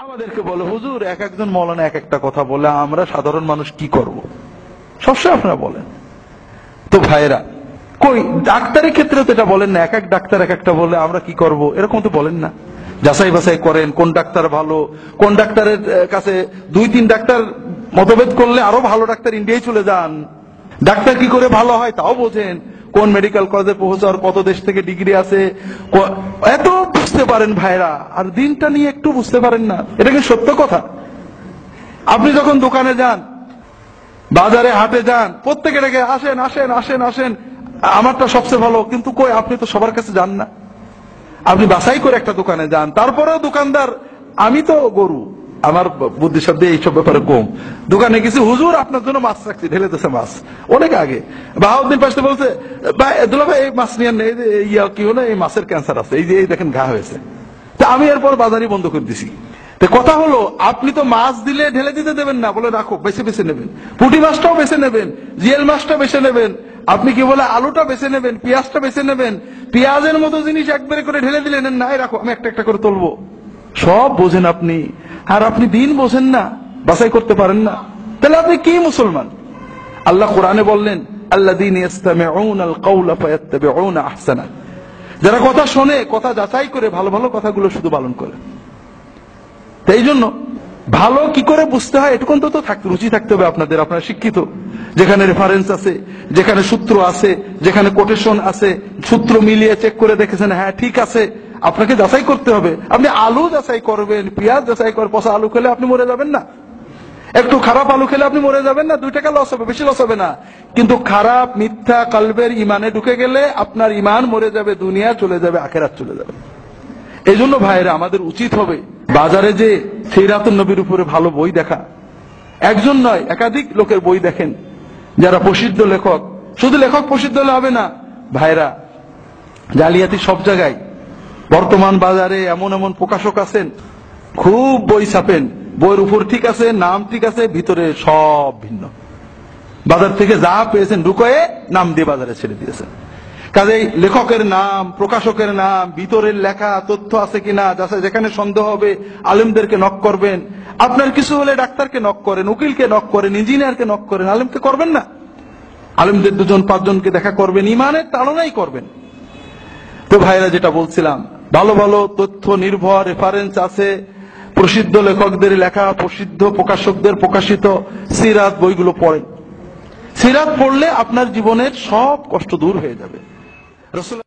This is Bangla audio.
আমাদেরকে বলে হুজুর এক একজন মৌলানা এক একটা কথা বলে, আমরা সাধারণ মানুষ কি করব? সবসময় আপনারা বলেন। তো ভাইরা, কই ডাক্তারের ক্ষেত্রে তো এটা বলেন না, এক এক ডাক্তার এক একটা বলে আমরা কি করব, এরকম তো বলেন না। যাচাই বাছাই করেন কোন ডাক্তার ভালো, কোন ডাক্তারের কাছে 2-3 ডাক্তার মতভেদ করলে আরো ভালো ডাক্তার ইন্ডিয়ায় চলে যান। ডাক্তার কি করে ভালো হয় তাও বোঝেন, কোন মেডিকেল কলেজের প্রফেসর, কত দেশ থেকে ডিগ্রি আছে, এত বুঝতে পারেন ভাইরা, আর দিনটা নিয়ে একটু বুঝতে পারেন না। এটা কি সত্য কথা? আপনি যখন দোকানে যান, বাজারে হাটে যান, প্রত্যেকে ডেকে আসেন আসেন আসেন আসেন, আমারটা সবচেয়ে ভালো, কিন্তু কই আপনি তো সবার কাছে যান না। আপনি বাছাই করে একটা দোকানে যান, তারপরেও দোকানদার, আমি তো গরু, আমার বুদ্ধি শব্দে এইসব ব্যাপারে কম, দোকানে গেছি, হুজুর আপনার জন্য মাছ রাখছি, ঢেলে দিয়েছে মাছ অনেক আগে। বাহাউদ্দিন পাশে বলছে, দুলা ভাই এই মাছ নিয়ে নেই, কি হলো, এই মাছের ক্যান্সার আছে, এই যে এই দেখেন ঘা হয়েছে। তা আমি এরপর বাজারই বন্ধ করে দিছি। কথা হলো, আপনি তো মাছ দিলে ঢেলে দিতে দেবেন না, বলে রাখো, বেছে বেছে নেবেন, পুঁটি মাছটাও বেছে নেবেন, জিয়েল মাছটা বেছে নেবেন, আপনি কি বলে আলুটা বেছে নেবেন, পেঁয়াজটা বেছে নেবেন, পেঁয়াজের মতো জিনিস একবারে করে ঢেলে দিলেন, নাই রাখো আমি একটা একটা করে তুলবো। সব বোঝেন আপনি, আর আপনি দিন বোঝেন না, বাছাই করতে পারেন না, তাহলে আপনি কি মুসলমান? আল্লাহ কোরআনে বললেন, আল্লাযীনা ইসতামিউনাল কাওলা ফায়াত্তাবিউনা আহসানা, যারা কথা শোনে, কথা যাচাই করে ভালো ভালো কথাগুলো শুধু পালন করে। এই জন্য ভালো কি করে বুঝতে হয় এটুকুন তো রুচি থাকতে হবে আপনাদের। আপনারা শিক্ষিত, যেখানে রেফারেন্স আছে, যেখানে সূত্র আছে, যেখানে কোটেশন আছে, সূত্র মিলিয়ে চেক করে দেখেছেন, হ্যাঁ ঠিক আছে, আপনাকে যাচাই করতে হবে। আপনি আলু যাচাই করবেন, পেঁয়াজ যাচাই করবেন, পচা আলু খেলে আপনি মরে যাবেন না, একটু খারাপ আলু খেলে আপনি মরে যাবেন না, 2 টাকা লস হবে, বেশি লস হবে না। কিন্তু খারাপ মিথ্যা কলবের ইমানে ঢুকে গেলে আপনার ইমান মরে যাবে, দুনিয়া চলে যাবে, আখিরাত চলে যাবে। এই জন্য ভাইরা, আমাদের উচিত হবে বাজারে যে সিরাতুন নবীর উপরে ভালো বই দেখা, একজন নয় একাধিক লোকের বই দেখেন, যারা প্রসিদ্ধ লেখক। শুধু লেখক প্রসিদ্ধ হলে হবে না ভাইরা, জালিয়াতি সব জায়গায়। বর্তমান বাজারে এমন এমন প্রকাশক আছেন, খুব বই ছাপেন, বইয়ের উপর ঠিক আছে, নাম ঠিক আছে, ভিতরে সব ভিন্ন। বাজার থেকে যা পেয়েছেন ঢুকয়ে নাম দিয়ে বাজারে ছেড়ে দিয়েছেন। কাজেই লেখকের নাম, প্রকাশকের নাম, ভিতরের লেখা তথ্য আছে কিনা, যেখানে সন্দেহ হবে আলেমদেরকে নক করবেন। আপনার কিছু হলে ডাক্তারকে নক করেন, উকিলকে নক করেন, ইঞ্জিনিয়ারকে নক করেন, আলেমকে করবেন না। আলেমদের 2-5 জনকে দেখা করবেন, ইমানের তাড়নাই করবেন। তো ভাইরা, যেটা বলছিলাম, ভালো ভালো তথ্য নির্ভর রেফারেন্স আছে, প্রসিদ্ধ লেখকদের লেখা, প্রসিদ্ধ প্রকাশকদের প্রকাশিত সিরাত বইগুলো পড়েন। সিরাত পড়লে আপনার জীবনের সব কষ্ট দূর হয়ে যাবে। রাসূল